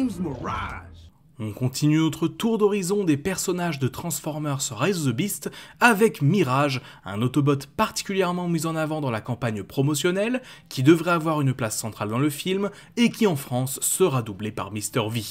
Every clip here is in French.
name's Mirage. On continue notre tour d'horizon des personnages de Transformers Rise of the Beast avec Mirage, un Autobot particulièrement mis en avant dans la campagne promotionnelle, qui devrait avoir une place centrale dans le film et qui en France sera doublé par Mr. V.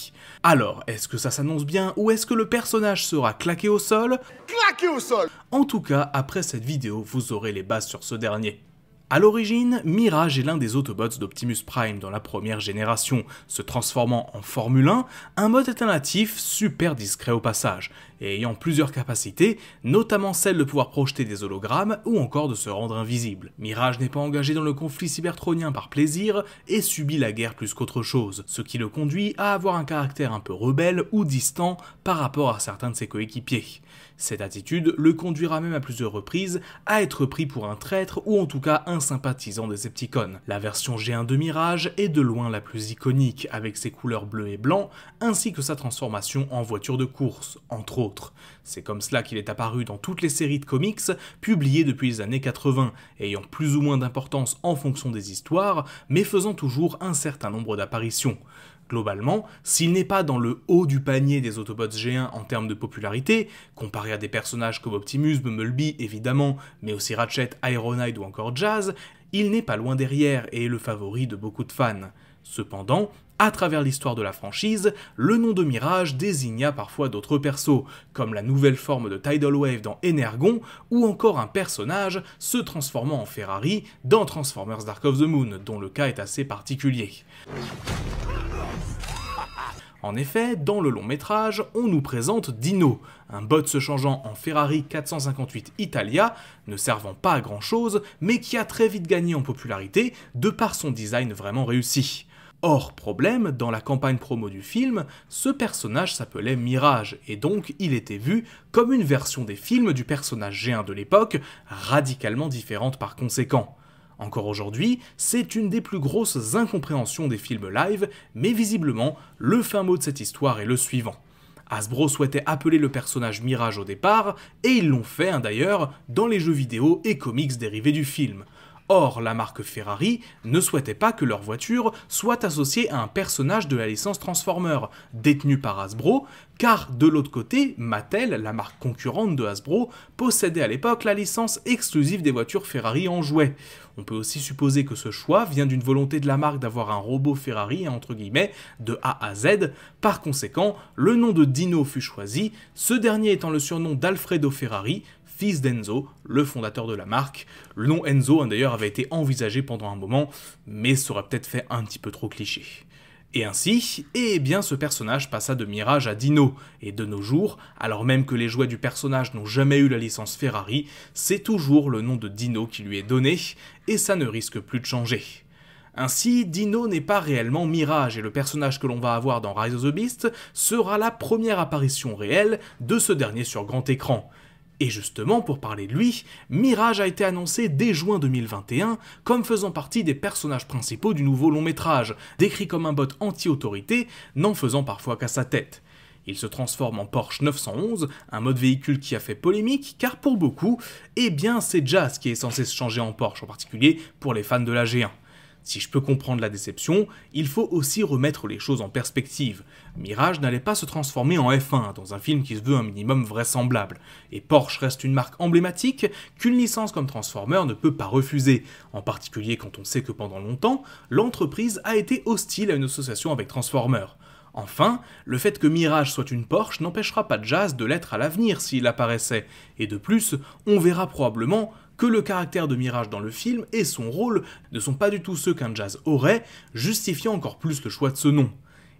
Alors, est-ce que ça s'annonce bien ou est-ce que le personnage sera claqué au sol? Claqué au sol! En tout cas, après cette vidéo, vous aurez les bases sur ce dernier. A l'origine, Mirage est l'un des Autobots d'Optimus Prime dans la première génération, se transformant en Formule 1, un mode alternatif super discret au passage, et ayant plusieurs capacités, notamment celle de pouvoir projeter des hologrammes ou encore de se rendre invisible. Mirage n'est pas engagé dans le conflit cybertronien par plaisir et subit la guerre plus qu'autre chose, ce qui le conduit à avoir un caractère un peu rebelle ou distant par rapport à certains de ses coéquipiers. Cette attitude le conduira même à plusieurs reprises à être pris pour un traître ou en tout cas un sympathisant des Decepticons. La version G1 de Mirage est de loin la plus iconique, avec ses couleurs bleu et blanc, ainsi que sa transformation en voiture de course, entre autres. C'est comme cela qu'il est apparu dans toutes les séries de comics publiées depuis les années 80, ayant plus ou moins d'importance en fonction des histoires, mais faisant toujours un certain nombre d'apparitions. Globalement, s'il n'est pas dans le haut du panier des Autobots G1 en termes de popularité, comparé à des personnages comme Optimus, Bumblebee évidemment, mais aussi Ratchet, Ironhide ou encore Jazz, il n'est pas loin derrière et est le favori de beaucoup de fans. Cependant, à travers l'histoire de la franchise, le nom de Mirage désigna parfois d'autres persos, comme la nouvelle forme de Tidal Wave dans Energon, ou encore un personnage se transformant en Ferrari dans Transformers Dark of the Moon, dont le cas est assez particulier. En effet, dans le long métrage, on nous présente Dino, un bot se changeant en Ferrari 458 Italia, ne servant pas à grand chose, mais qui a très vite gagné en popularité de par son design vraiment réussi. Or, problème, dans la campagne promo du film, ce personnage s'appelait Mirage, et donc il était vu comme une version des films du personnage G1 de l'époque, radicalement différente par conséquent. Encore aujourd'hui, c'est une des plus grosses incompréhensions des films live, mais visiblement, le fin mot de cette histoire est le suivant. Hasbro souhaitait appeler le personnage Mirage au départ, et ils l'ont fait d'ailleurs dans les jeux vidéo et comics dérivés du film. Or, la marque Ferrari ne souhaitait pas que leur voiture soit associée à un personnage de la licence Transformer, détenu par Hasbro, car de l'autre côté, Mattel, la marque concurrente de Hasbro, possédait à l'époque la licence exclusive des voitures Ferrari en jouet. On peut aussi supposer que ce choix vient d'une volonté de la marque d'avoir un robot Ferrari, entre guillemets, de A à Z. Par conséquent, le nom de Dino fut choisi, ce dernier étant le surnom d'Alfredo Ferrari, fils d'Enzo, le fondateur de la marque. Le nom Enzo d'ailleurs avait été envisagé pendant un moment, mais ça aurait peut-être fait un petit peu trop cliché. Et ainsi, eh bien ce personnage passa de Mirage à Dino, et de nos jours, alors même que les jouets du personnage n'ont jamais eu la licence Ferrari, c'est toujours le nom de Dino qui lui est donné, et ça ne risque plus de changer. Ainsi, Dino n'est pas réellement Mirage, et le personnage que l'on va avoir dans Rise of the Beast sera la première apparition réelle de ce dernier sur grand écran. Et justement, pour parler de lui, Mirage a été annoncé dès juin 2021 comme faisant partie des personnages principaux du nouveau long métrage, décrit comme un bot anti-autorité, n'en faisant parfois qu'à sa tête. Il se transforme en Porsche 911, un mode véhicule qui a fait polémique, car pour beaucoup, eh bien c'est Jazz qui est censé se changer en Porsche, en particulier pour les fans de la G1. Si je peux comprendre la déception, il faut aussi remettre les choses en perspective. Mirage n'allait pas se transformer en F1 dans un film qui se veut un minimum vraisemblable, et Porsche reste une marque emblématique qu'une licence comme Transformer ne peut pas refuser, en particulier quand on sait que pendant longtemps, l'entreprise a été hostile à une association avec Transformer. Enfin, le fait que Mirage soit une Porsche n'empêchera pas Jazz de l'être à l'avenir s'il apparaissait, et de plus, on verra probablement que le caractère de Mirage dans le film et son rôle ne sont pas du tout ceux qu'un Jazz aurait, justifiant encore plus le choix de ce nom.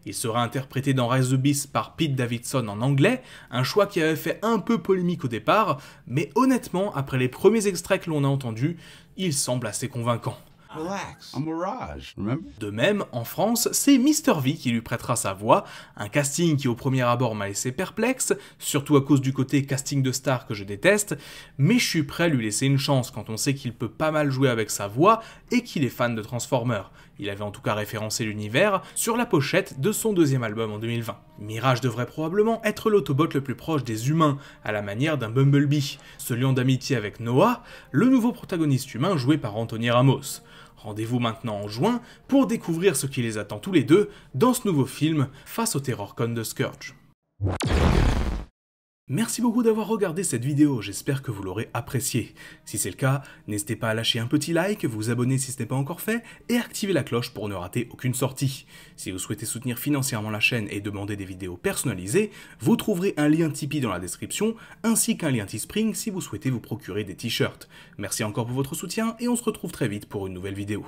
Il sera interprété dans Rise of the Beast par Pete Davidson en anglais, un choix qui avait fait un peu polémique au départ, mais honnêtement, après les premiers extraits que l'on a entendus, il semble assez convaincant. Relax, I'm Mirage, remember? De même, en France, c'est Mr. V qui lui prêtera sa voix, un casting qui au premier abord m'a laissé perplexe, surtout à cause du côté casting de star que je déteste, mais je suis prêt à lui laisser une chance quand on sait qu'il peut pas mal jouer avec sa voix et qu'il est fan de Transformers. Il avait en tout cas référencé l'univers sur la pochette de son deuxième album en 2020. Mirage devrait probablement être l'autobot le plus proche des humains, à la manière d'un Bumblebee, se liant d'amitié avec Noah, le nouveau protagoniste humain joué par Anthony Ramos. Rendez-vous maintenant en juin pour découvrir ce qui les attend tous les deux dans ce nouveau film face au TerrorCon de Scourge. Merci beaucoup d'avoir regardé cette vidéo, j'espère que vous l'aurez appréciée. Si c'est le cas, n'hésitez pas à lâcher un petit like, vous abonner si ce n'est pas encore fait, et activer la cloche pour ne rater aucune sortie. Si vous souhaitez soutenir financièrement la chaîne et demander des vidéos personnalisées, vous trouverez un lien Tipeee dans la description, ainsi qu'un lien Teespring si vous souhaitez vous procurer des t-shirts. Merci encore pour votre soutien, et on se retrouve très vite pour une nouvelle vidéo.